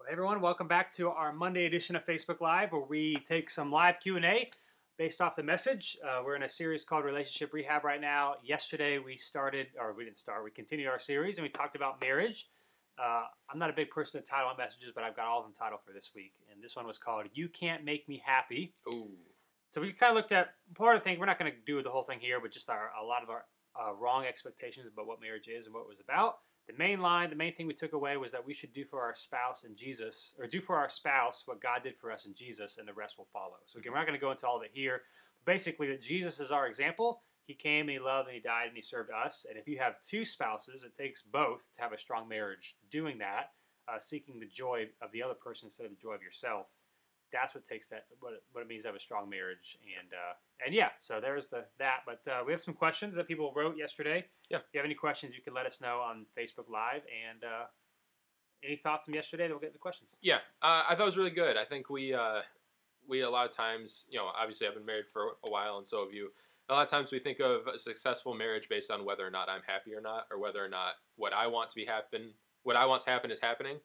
Hey everyone, welcome back to our Monday edition of Facebook Live, where we take some live Q&A based off the message. We're in a series called Relationship Rehab right now. Yesterday we continued our series and we talked about marriage. I'm not a big person to title on messages, but I've got all of them titled for this week. And this one was called You Can't Make Me Happy. Ooh. So we kind of looked at part of the thing. We're not going to do the whole thing here, but just a lot of our wrong expectations about what marriage is and what it was about. The main thing we took away was that we should do for our spouse in Jesus, or do for our spouse what God did for us in Jesus, and the rest will follow. So again, we're not going to go into all of it here. But basically, that Jesus is our example. He came, and he loved, and he died, and he served us. And if you have two spouses, it takes both to have a strong marriage. Doing that, seeking the joy of the other person instead of the joy of yourself. That's what it means to have a strong marriage. And yeah, so there's that. But we have some questions that people wrote yesterday. Yeah. If you have any questions, you can let us know on Facebook Live. And any thoughts from yesterday? Then we'll get into questions. Yeah, I thought it was really good. I think we a lot of times, obviously I've been married for a while, and so have you. A lot of times we think of a successful marriage based on whether or not I'm happy or not, or whether or not what I want to happen is happening.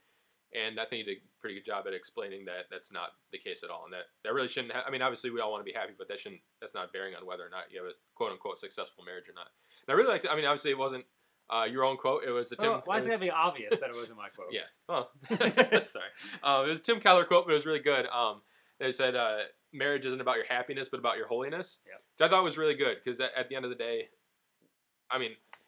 And I think you did a pretty good job at explaining that that's not the case at all, and that really shouldn't. Obviously we all want to be happy, but that's not bearing on whether or not you have a quote unquote successful marriage or not. And I really liked it. Obviously it wasn't your own quote. It was a Tim. Why is it gonna be obvious that it wasn't my quote? Yeah. Well, sorry. It was a Tim Keller quote, but it was really good. They said marriage isn't about your happiness, but about your holiness. Yeah. Which I thought was really good, because at the end of the day,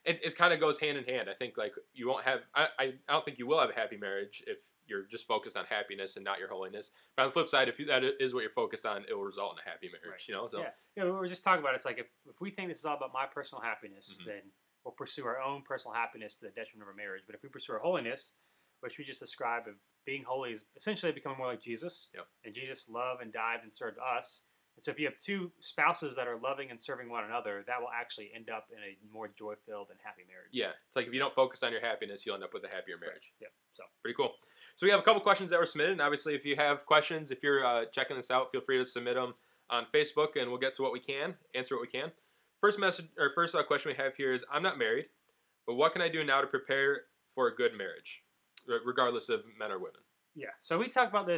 it kind of goes hand in hand. I think you won't have. I don't think you will have a happy marriage if you're just focused on happiness and not your holiness. But on the flip side, if that is what you're focused on, it will result in a happy marriage. Right. So yeah. We were just talking about it. It's like if we think this is all about my personal happiness, then we'll pursue our own personal happiness to the detriment of our marriage. But if we pursue our holiness, which we just described of being holy, is essentially becoming more like Jesus. Yep. And Jesus loved and died and served us. And so if you have two spouses that are loving and serving one another, that will actually end up in a more joy-filled and happy marriage. Yeah. It's like if you don't focus on your happiness, you'll end up with a happier marriage. Right. Yeah. So pretty cool. So we have a couple questions that were submitted. And obviously, if you have questions, if you're checking this out, feel free to submit them on Facebook, and we'll get to what we can, answer what we can. First question we have here is, I'm not married, but what can I do now to prepare for a good marriage, regardless of men or women? Yeah. So we talk about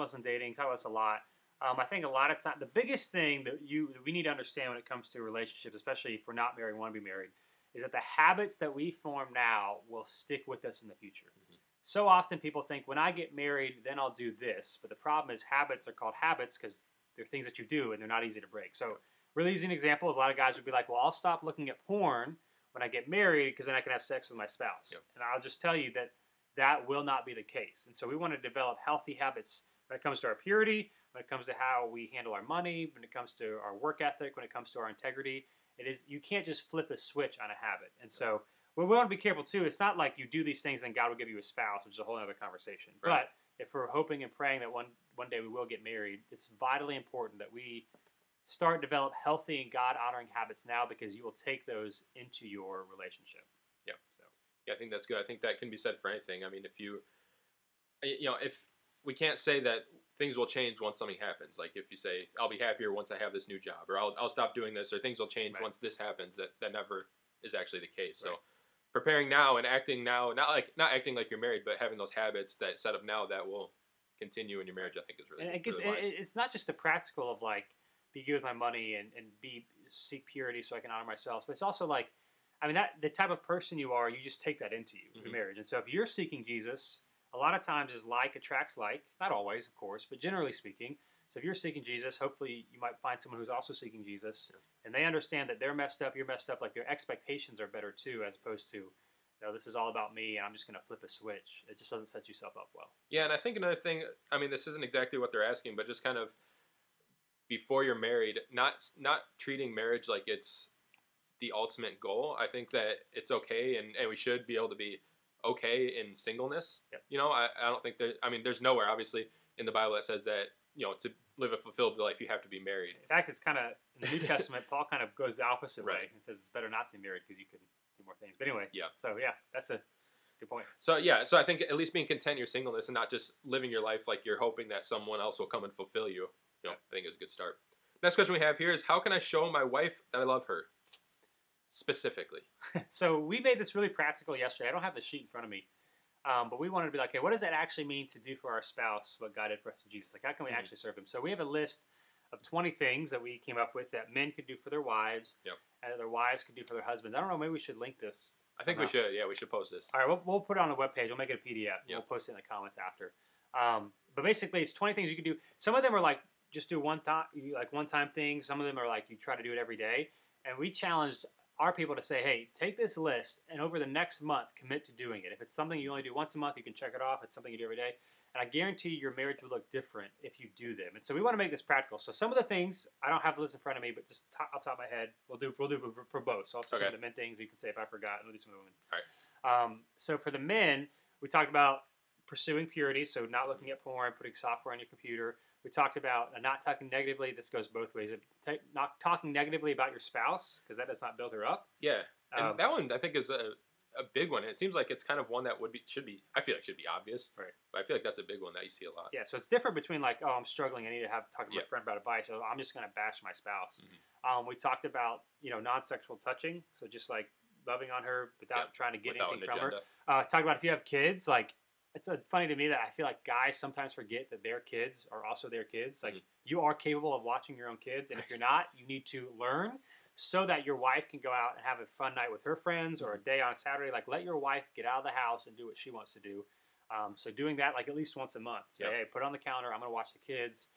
some dating, talk about this a lot. I think a lot of time, the biggest thing that we need to understand when it comes to relationships, especially if we're not married and want to be married, is that the habits that we form now will stick with us in the future. Mm-hmm. So often people think, when I get married, then I'll do this. But the problem is habits are called habits because they're things that you do and they're not easy to break. So really easy example is a lot of guys would be like, well, I'll stop looking at porn when I get married because then I can have sex with my spouse. Yep. And I'll just tell you that will not be the case. And so we want to develop healthy habits when it comes to our purity, when it comes to how we handle our money, when it comes to our work ethic, when it comes to our integrity. You can't just flip a switch on a habit. And so we want to be careful too. It's not like you do these things and God will give you a spouse, which is a whole other conversation. Right. But if we're hoping and praying that one day we will get married, it's vitally important that we start develop healthy and God-honoring habits now, because you will take those into your relationship. Yeah. So yeah, I think that's good. I think that can be said for anything. If we can't say that things will change once something happens. Like if you say, I'll be happier once I have this new job, or I'll stop doing this, or things will change once this happens, that never is actually the case. Right. So preparing now and acting now, not acting like you're married, but having those habits that set up now that will continue in your marriage, I think is really, really wise. It's not just the practical of like, be good with my money and seek purity so I can honor my spouse, but it's also like, that the type of person you are, you just take that into you in marriage. And so if you're seeking Jesus, a lot of times is like attracts like. Not always, of course, but generally speaking. So if you're seeking Jesus, hopefully you might find someone who's also seeking Jesus, and they understand that they're messed up, you're messed up, like their expectations are better too, as opposed to, this is all about me and I'm just going to flip a switch. It just doesn't set yourself up well. Yeah, and I think another thing, this isn't exactly what they're asking, but just kind of before you're married, not treating marriage like it's the ultimate goal. I think that it's okay, and we should be able to be okay in singleness. Yep. I don't think there's nowhere obviously in the Bible that says that, to live a fulfilled life you have to be married. In fact, it's kind of in the New Testament, Paul kind of goes the opposite way and says it's better not to be married because you can do more things. But anyway, that's a good point. So I think at least being content in your singleness and not just living your life like you're hoping that someone else will come and fulfill you. I think is a good start. Next question we have here is, how can I show my wife that I love her? Specifically. So we made this really practical yesterday. I don't have the sheet in front of me. But we wanted to be like, okay, what does that actually mean to do for our spouse what God did for us in Jesus? Like, how can we Mhm. actually serve Him? So we have a list of 20 things that we came up with that men could do for their wives, Yep. and that their wives could do for their husbands. I don't know. Maybe we should link this. I think we somehow. should. Yeah, we should post this. All right, we'll put it on the webpage. We'll make it a PDF. Yep. We'll post it in the comments after. But basically, it's 20 things you can do. Some of them are like just do one time things. Some of them are like you try to do it every day. And we challenged our people to say, hey, take this list and over the next month commit to doing it. If it's something you only do once a month, you can check it off. If it's something you do every day. And I guarantee your marriage will look different if you do them. And so we want to make this practical. So some of the things, I don't have the list in front of me, but just off the top of my head, we'll do for both. So I'll say some of the men things. You can say if I forgot, and we'll do some of the women's. All right. So for the men, we talked about pursuing purity, so not looking at porn, putting software on your computer. We talked about not talking negatively. This goes both ways. Not talking negatively about your spouse, because that does not build her up. Yeah, and that one I think is a big one. It seems like it's kind of one that should be obvious. Right. But I feel like that's a big one that you see a lot. Yeah, so it's different between like, oh, I'm struggling, I need to talk to my friend about advice. So I'm just going to bash my spouse. Mm-hmm. We talked about non-sexual touching, so just like loving on her without trying to get anything from her. Talk about if you have kids, like it's funny to me that I feel like guys sometimes forget that their kids are also their kids. Like you are capable of watching your own kids, and if you're not, you need to learn so that your wife can go out and have a fun night with her friends or a day on Saturday. Like let your wife get out of the house and do what she wants to do. So doing that like at least once a month. Say, hey, put it on the counter. I'm going to watch the kids.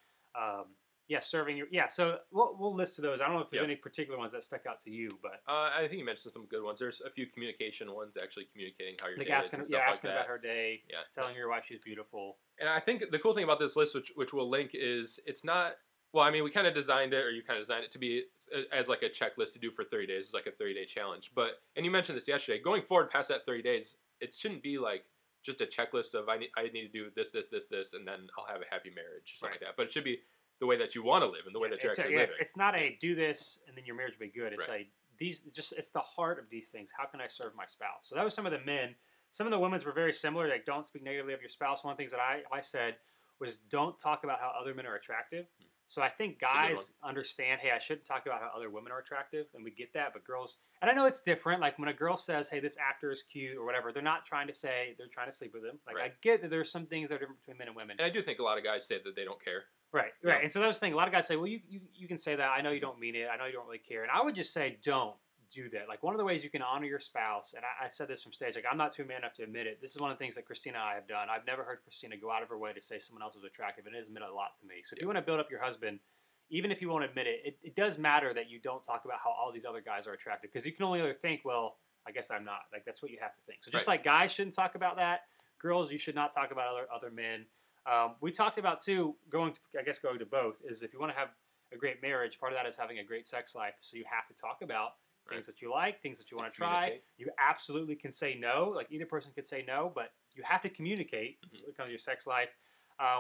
Serving your so we'll list to those. I don't know if there's any particular ones that stuck out to you, but I think you mentioned some good ones. There's a few communication ones, actually communicating how your day asking, is and asking like about her day, yeah, telling your wife she's beautiful. And I think the cool thing about this list, which we'll link, is it's not. Well, I mean, we kind of designed it, or you kind of designed it to be as like a checklist to do for 30 days. It's like a 30-day challenge. But and you mentioned this yesterday. Going forward past that 30 days, it shouldn't be like just a checklist of I need to do this, and then I'll have a happy marriage or something like that. But it should be the way that you want to live and the way that you're actually living. It's not a do this and then your marriage will be good. It's like it's the heart of these things. How can I serve my spouse? So that was some of the men. Some of the women's were very similar. Like don't speak negatively of your spouse. One of the things that I said was don't talk about how other men are attractive. So I think guys understand, hey, I shouldn't talk about how other women are attractive, and we get that. But girls, and I know it's different. Like when a girl says, hey, this actor is cute or whatever, they're not trying to say they're trying to sleep with him. Like I get that there's some things that are different between men and women. And I do think a lot of guys say that they don't care. Right. And so that was the thing. A lot of guys say, well, you can say that. I know you don't mean it. I know you don't really care. And I would just say, don't do that. Like one of the ways you can honor your spouse, and I said this from stage, like I'm not too man enough to admit it. This is one of the things that Christina and I have done. I've never heard Christina go out of her way to say someone else was attractive, and it has meant a lot to me. So if you want to build up your husband, even if you won't admit it, it does matter that you don't talk about how all these other guys are attractive, because you can only either think, well, I guess I'm not. Like that's what you have to think. So just like guys shouldn't talk about that, girls, you should not talk about other men. We talked about too, going to both, is if you want to have a great marriage, part of that is having a great sex life. So you have to talk about things that you like, things that you want to try. You absolutely can say no. Like either person could say no, but you have to communicate when it comes to your sex life.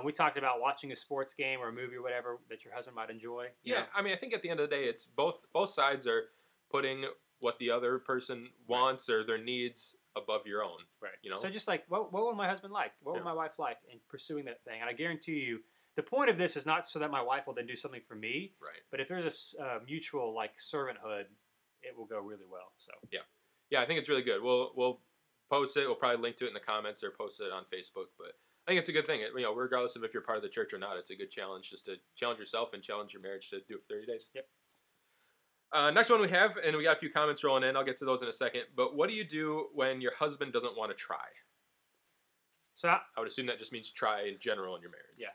We talked about watching a sports game or a movie or whatever that your husband might enjoy. Yeah, I mean, I think at the end of the day, it's both sides are putting what the other person wants or their needs above your own. Right. You know? So just like, what would my husband like? What would my wife like in pursuing that thing? And I guarantee you, the point of this is not so that my wife will then do something for me. Right. But if there's a mutual like servanthood, it will go really well. So yeah, I think it's really good. We'll post it. We'll probably link to it in the comments or post it on Facebook. But I think it's a good thing. Regardless of if you're part of the church or not, it's a good challenge just to challenge yourself and challenge your marriage to do it for 30 days. Yep. Next one we have, and we got a few comments rolling in. I'll get to those in a second. But what do you do when your husband doesn't want to try? So I would assume that just means try in general in your marriage. Yeah.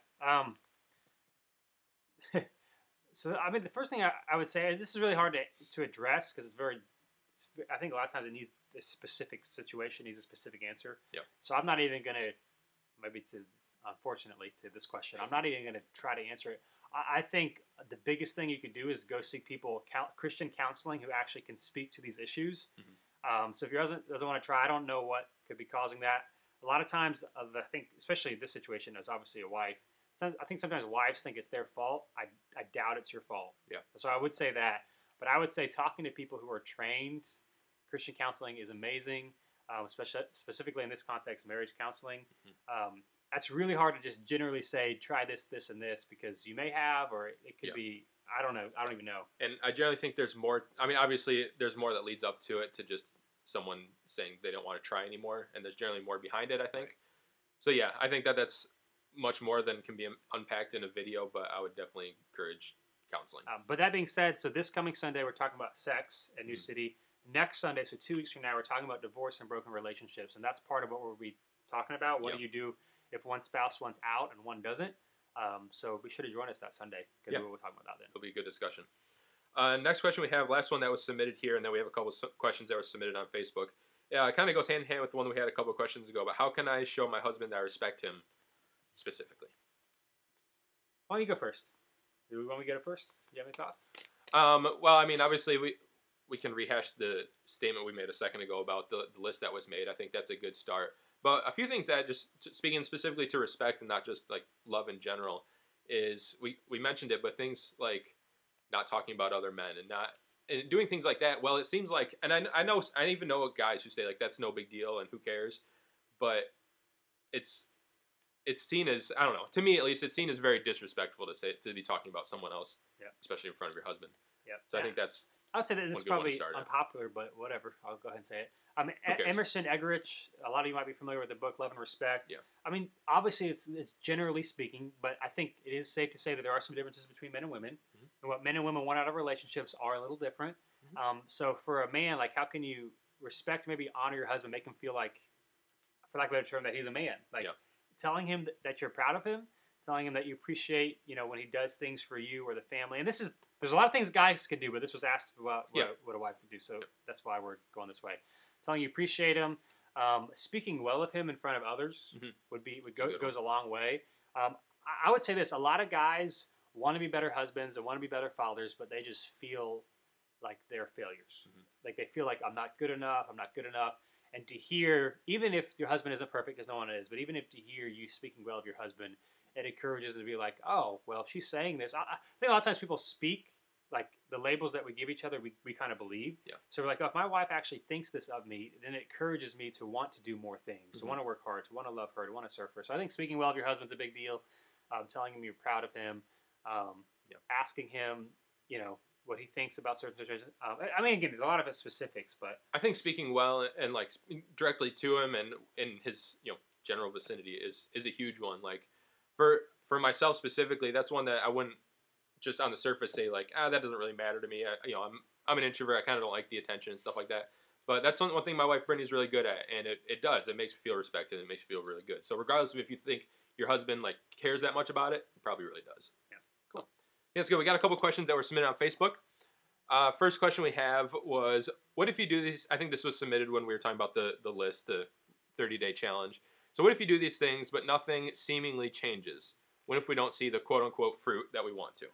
So I mean, the first thing I would say, this is really hard to address because I think a lot of times it needs a specific situation, needs a specific answer. Yeah. So I'm not even going to, unfortunately, to this question, I'm not even going to try to answer it. I think the biggest thing you could do is go seek people, Christian counseling, who actually can speak to these issues. Mm-hmm. So if your husband doesn't want to try, I don't know what could be causing that. A lot of times, I think, especially this situation, as obviously a wife, I think sometimes wives think it's their fault. I doubt it's your fault. Yeah. So I would say that. But I would say talking to people who are trained, Christian counseling is amazing, specifically in this context, marriage counseling. Mm-hmm. That's really hard to just generally say, try this, this, and this, because you may have, or it could be, I don't know. I don't even know. And I generally think there's more. I mean, obviously, there's more that leads up to it to just someone saying they don't want to try anymore, and there's generally more behind it, I think. Right. So yeah, I think that's much more than can be unpacked in a video, but I would definitely encourage counseling. But that being said, so this coming Sunday, we're talking about sex at New City. Next Sunday, so 2 weeks from now, we're talking about divorce and broken relationships, and that's part of what we'll be talking about. What do you do if one spouse wants out and one doesn't? So be sure to join us that Sunday, because we'll talk about that then. It'll be a good discussion. Next question we have, last one that was submitted here, and then we have a couple questions that were submitted on Facebook. Yeah, it kind of goes hand in hand with the one we had a couple of questions ago, but how can I show my husband that I respect him specifically? Why don't you go first? Do we want me to get it first? Do you have any thoughts? Well, I mean, obviously, we can rehash the statement we made a second ago about the list that was made. I think that's a good start. But a few things that, just speaking specifically to respect and not just like love in general, is we mentioned it, but things like not talking about other men and doing things like that. Well, it seems like, and I even know guys who say like that's no big deal and who cares, but it's seen as, I don't know, to me at least, it's seen as very disrespectful to be talking about someone else, especially in front of your husband. Yeah. So I think that's. I would say that this is probably unpopular, but whatever. I'll go ahead and say it. Emerson Eggerichs, a lot of you might be familiar with the book Love and Respect. Yeah. I mean, obviously it's generally speaking, but I think it is safe to say that there are some differences between men and women. Mm-hmm. And what men and women want out of relationships are a little different. Mm-hmm. So for a man, like, how can you respect, maybe honor your husband, make him feel like, for lack of a better term, that he's a man? Like, telling him that you're proud of him, telling him that you appreciate, when he does things for you or the family. And there's a lot of things guys can do, but this was asked about what a wife can do. So that's why we're going this way. Telling you appreciate him, speaking well of him in front of others goes a long way. I would say this: a lot of guys want to be better husbands and want to be better fathers, but they just feel like they're failures. Mm-hmm. Like they feel like I'm not good enough. And to hear, even if your husband isn't perfect, because no one is, but even if to hear you speaking well of your husband, it encourages them to be like, oh, well, if she's saying this. I think a lot of times people speak, like the labels that we give each other, we kind of believe. Yeah. So we're like, oh, if my wife actually thinks this of me, then it encourages me to want to do more things, to want to work hard, to want to love her, to want to serve her. So I think speaking well of your husband's a big deal. Telling him you're proud of him, asking him, what he thinks about certain situations. I mean, again, there's a lot of specifics, but I think speaking well and like directly to him and in his general vicinity is a huge one. Like for myself specifically, that's one that I wouldn't just on the surface say like, that doesn't really matter to me. I'm an introvert. I kind of don't like the attention and stuff like that. But that's one thing my wife Brittany's really good at, and it does. It makes me feel respected. It makes me feel really good. So regardless of if you think your husband like cares that much about it, he probably really does. Yeah, cool. Yeah, let's go. We got a couple questions that were submitted on Facebook. First question we have was, what if you do these? I think this was submitted when we were talking about the list, the 30-day challenge. So what if you do these things, but nothing seemingly changes? What if we don't see the quote-unquote fruit that we want to?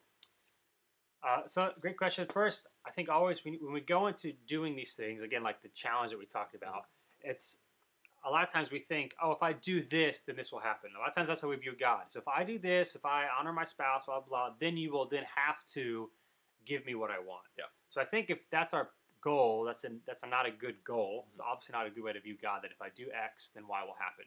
So great question. First, I think always when we go into doing these things, again, like the challenge that we talked about, it's a lot of times we think, oh, if I do this, then this will happen. A lot of times that's how we view God. So if I do this, if I honor my spouse, blah, blah, blah, then you will then have to give me what I want. Yeah. So I think if that's our goal, that's not a good goal. It's obviously not a good way to view God, that if I do X, then Y will happen.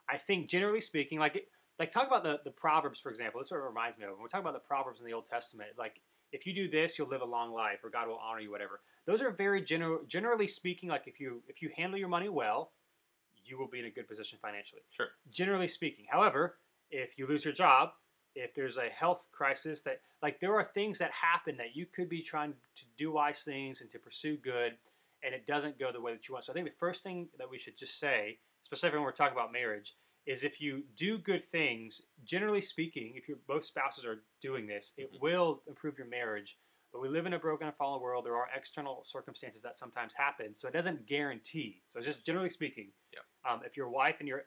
I think generally speaking, like talk about the Proverbs, for example. This sort of reminds me of when we talk about the Proverbs in the Old Testament. Like, if you do this, you'll live a long life, or God will honor you, whatever. Those are very generally speaking. Like, if you handle your money well, you will be in a good position financially. Sure. Generally speaking. However, if you lose your job, if there's a health crisis, that like there are things that happen that you could be trying to do wise things and to pursue good, and it doesn't go the way that you want. So I think the first thing that we should just say, specifically when we're talking about marriage, is if you do good things, generally speaking, if both spouses are doing this, it will improve your marriage. But we live in a broken and fallen world. There are external circumstances that sometimes happen, so it doesn't guarantee. So just generally speaking, if your wife and your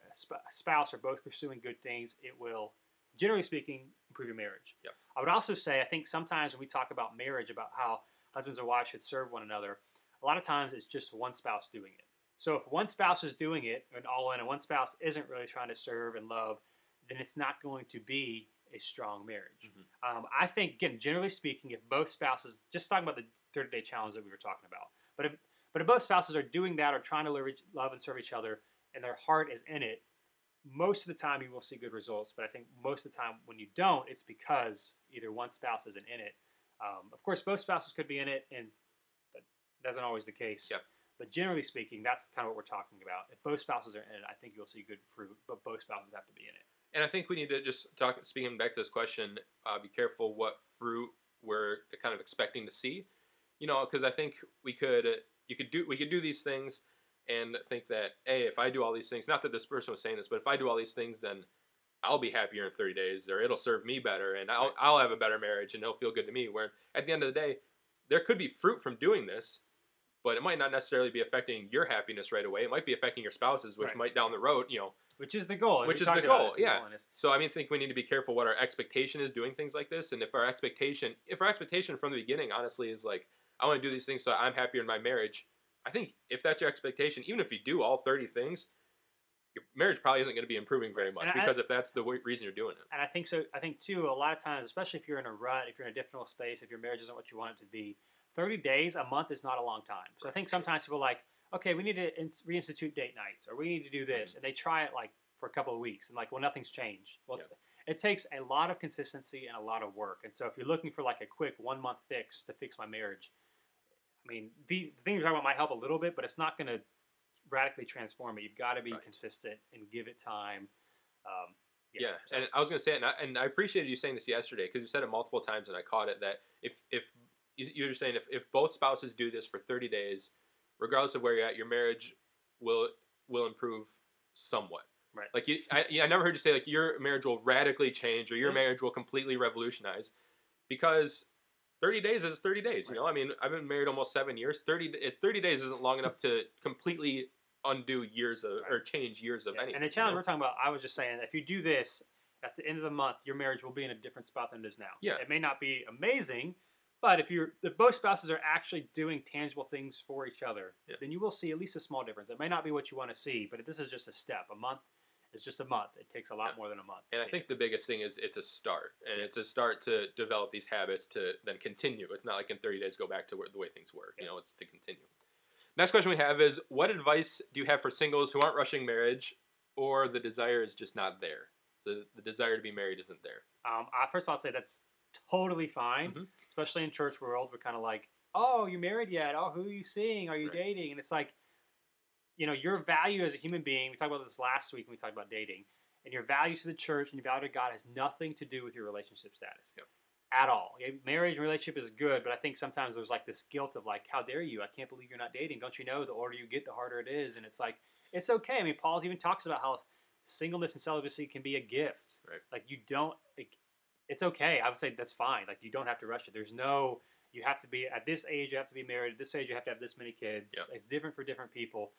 spouse are both pursuing good things, it will, generally speaking, improve your marriage. Yep. I would also say, I think sometimes when we talk about marriage, about how husbands and wives should serve one another, a lot of times it's just one spouse doing it. So if one spouse is doing it and all in, and one spouse isn't really trying to serve and love, then it's not going to be a strong marriage. Mm-hmm. I think, again, generally speaking, if both spouses, just talking about the 30-day challenge that we were talking about, but if both spouses are doing that or trying to love and serve each other, and their heart is in it, most of the time you will see good results. But I think most of the time when you don't, it's because either one spouse isn't in it. Of course, both spouses could be in it, and that isn't always the case. Yeah. But generally speaking, that's kind of what we're talking about. If both spouses are in it, I think you'll see good fruit, but both spouses have to be in it. And I think we need to just talk. Speaking back to this question, be careful what fruit we're kind of expecting to see. Because I think we could do these things and think that, hey, if I do all these things, not that this person was saying this, but if I do all these things, then I'll be happier in 30 days, or it'll serve me better, and I'll have a better marriage, and it'll feel good to me. Where at the end of the day, there could be fruit from doing this, but it might not necessarily be affecting your happiness right away. It might be affecting your spouse's, which might down the road, which is the goal. Which is the goal, yeah. So I think we need to be careful what our expectation is doing things like this, and if our expectation from the beginning, honestly, is like, I want to do these things so I'm happier in my marriage. I think if that's your expectation, even if you do all 30 things, your marriage probably isn't going to be improving very much, because if that's the reason you're doing it. And I think so. I think too, a lot of times, especially if you're in a rut, if you're in a difficult space, if your marriage isn't what you want it to be, 30 days, a month is not a long time. So I think sometimes people are like, okay, we need to reinstitute date nights, or we need to do this, and they try it like for a couple of weeks, and like, well, nothing's changed. Well, it takes a lot of consistency and a lot of work. And so if you're looking for like a quick 1 month fix to fix my marriage, I mean, the things you're talking about might help a little bit, but it's not going to radically transform it. You've got to be consistent and give it time. So. And I was going to say it, and I appreciated you saying this yesterday, because you said it multiple times, and I caught it, that if you're saying if both spouses do this for 30 days, regardless of where you're at, your marriage will improve somewhat. Right. Like I never heard you say like your marriage will radically change, or your marriage will completely revolutionize, because 30 days is 30 days. Right. I mean, I've been married almost 7 years. 30 days isn't long enough to completely undo years of or change years of anything. And the challenge we're talking about, I was just saying, if you do this at the end of the month, your marriage will be in a different spot than it is now. Yeah. It may not be amazing, but if both spouses are actually doing tangible things for each other, then you will see at least a small difference. It may not be what you want to see, but this is just a step. A month is just a month. It takes a lot more than a month. And I think the biggest thing is it's a start. And it's a start to develop these habits to then continue. It's not like in 30 days go back to the way things were. It's to continue. Next question we have is, what advice do you have for singles who aren't rushing marriage, or the desire is just not there? So the desire to be married isn't there. First of all, I'll say that's totally fine, especially in church world. We're kind of like, oh, you married yet? Oh, who are you seeing? Are you dating? And it's like, your value as a human being, we talked about this last week when we talked about dating, and your value to the church and your value to God has nothing to do with your relationship status. At all. Marriage and relationship is good, but I think sometimes there's like this guilt of like, how dare you? I can't believe you're not dating. Don't you know the older you get, the harder it is? And it's like, it's okay. I mean, Paul even talks about how singleness and celibacy can be a gift. Right. Like it's okay. I would say that's fine. Like you don't have to rush it. There's no, you have to be at this age, you have to be married. At this age, you have to have this many kids. It's different for different people.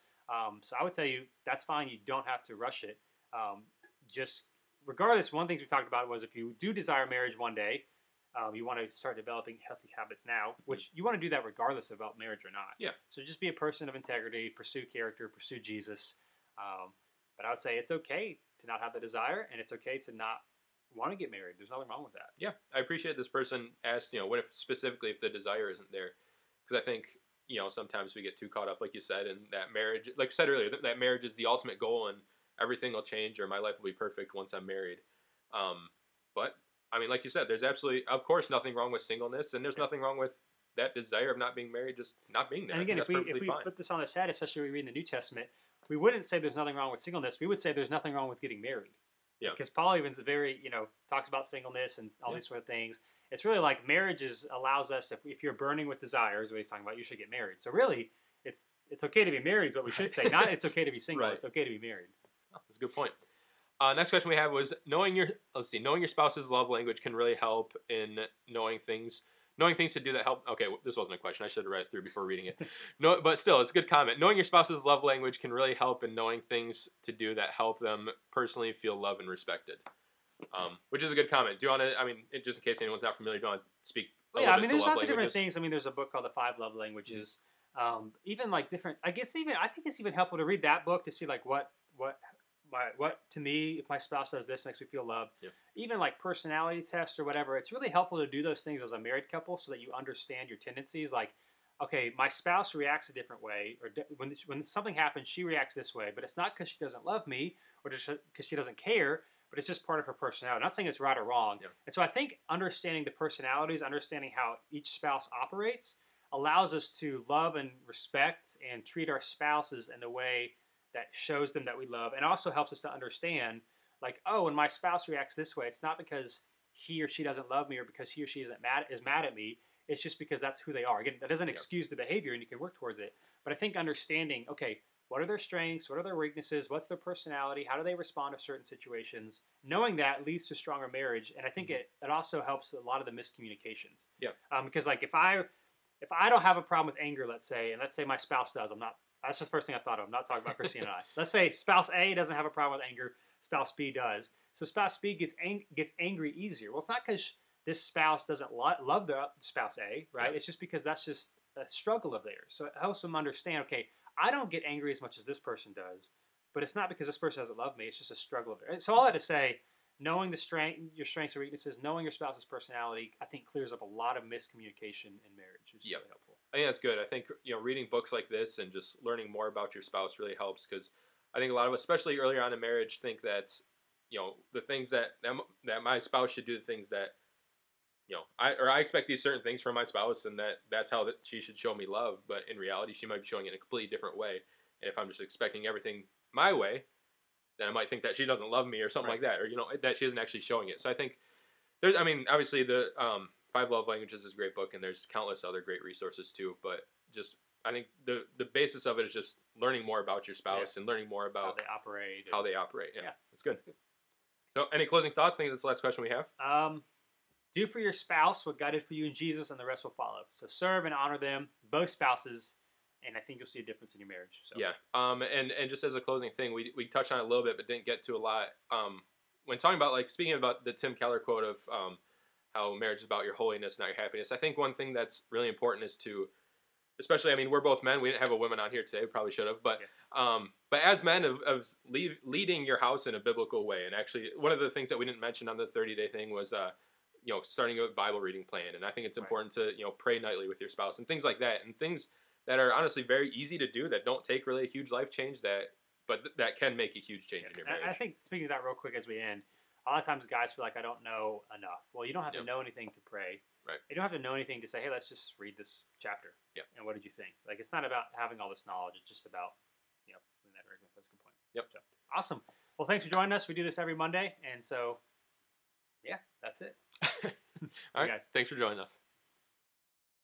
So I would tell you that's fine. You don't have to rush it. Just regardless, one thing we talked about was if you do desire marriage one day, you want to start developing healthy habits now, which you want to do that regardless about marriage or not. Yeah. So just be a person of integrity, pursue character, pursue Jesus. But I would say it's okay to not have the desire, and it's okay to not want to get married. There's nothing wrong with that. Yeah, I appreciate this person asked, what if specifically if the desire isn't there? Because I think, sometimes we get too caught up, like you said, in that marriage. Like you said earlier, that marriage is the ultimate goal, and everything will change, or my life will be perfect once I'm married. But I mean, like you said, there's absolutely, of course, nothing wrong with singleness, and there's nothing wrong with that desire of not being married, just not being there. And again, if we flip this on its head, especially when we read in the New Testament, we wouldn't say there's nothing wrong with singleness. We would say there's nothing wrong with getting married. Yeah. Because Paul even's talks about singleness and all these sort of things. It's really like marriage allows us, if you're burning with desires, what he's talking about, you should get married. So really, it's okay to be married is what we should say. Not it's okay to be single. Right. It's okay to be married. Oh, that's a good point. Next question we have was knowing your spouse's love language can really help in knowing things to do that help. Okay, this wasn't a question. I should have read it through before reading it. No, but still, it's a good comment. Knowing your spouse's love language can really help in knowing things to do that help them personally feel loved and respected. Which is a good comment. Do you want to? I mean, just in case anyone's not familiar, do you want to speak? There's lots of different things. I mean, there's a book called The 5 Love Languages. Even like different. I think it's even helpful to read that book to see like what to me, if my spouse does this, makes me feel loved. Yeah. Even like personality tests or whatever, it's really helpful to do those things as a married couple so that you understand your tendencies. Like, okay, my spouse reacts a different way, or when something happens, she reacts this way, but it's not because she doesn't love me or just because she doesn't care, but it's just part of her personality. I'm not saying it's right or wrong. Yeah. And so I think understanding the personalities, understanding how each spouse operates, allows us to love and respect and treat our spouses in the way that shows them that we love, and also helps us to understand, like, oh, when my spouse reacts this way, it's not because he or she doesn't love me or because he or she is mad at me. It's just because that's who they are. Again, that doesn't excuse the behavior, and you can work towards it. But I think understanding, okay, what are their strengths? What are their weaknesses? What's their personality? How do they respond to certain situations? Knowing that leads to stronger marriage, and I think it also helps a lot of the miscommunications. Yeah. Because like if I don't have a problem with anger, let's say, and let's say my spouse does, that's just the first thing I thought of. I'm not talking about Christine and I. Let's say spouse A doesn't have a problem with anger, spouse B does. So spouse B gets angry easier. Well, it's not because this spouse doesn't love the spouse A, right? Yeah. It's just because that's just a struggle of theirs. So it helps them understand, okay, I don't get angry as much as this person does, but it's not because this person doesn't love me. It's just a struggle of theirs. So all that to say, knowing your strengths and weaknesses, knowing your spouse's personality, I think clears up a lot of miscommunication in marriage, which is really helpful. I think that's good. I think reading books like this and just learning more about your spouse really helps, because I think a lot of us, especially earlier on in marriage, think that the things that my spouse should do, the things that I expect these certain things from my spouse, and that's how she should show me love. But in reality, she might be showing it in a completely different way. And if I'm just expecting everything my way, then I might think that she doesn't love me or something like that, or that she isn't actually showing it. So I think obviously the 5 Love Languages is a great book, and there's countless other great resources too. But just I think the basis of it is just learning more about your spouse and learning more about how they operate. Yeah, that's good. So, any closing thoughts? I think that's the last question we have. Do for your spouse what God did for you in Jesus, and the rest will follow. So serve and honor them, both spouses, and I think you'll see a difference in your marriage. So. Yeah. And just as a closing thing, we touched on it a little bit, but didn't get to a lot. When talking about speaking about the Tim Keller quote of how marriage is about your holiness, not your happiness, I think one thing that's really important is to, especially, we're both men. We didn't have a woman on here today. We probably should have. But but as men, of leading your house in a biblical way. And actually, one of the things that we didn't mention on the 30-day thing was starting a Bible reading plan. And I think it's important to pray nightly with your spouse and things like that, and things that are honestly very easy to do, that don't take really a huge life change, but that can make a huge change in your marriage. I think, speaking of that real quick as we end, a lot of times guys feel like, I don't know enough. Well, you don't have to know anything to pray. Right. You don't have to know anything to say, hey, let's just read this chapter. Yeah. And what did you think? Like, it's not about having all this knowledge. It's just about, that's a good point. Yep. So, awesome. Well, thanks for joining us. We do this every Monday. And so, yeah, that's it. All right, guys. Thanks for joining us.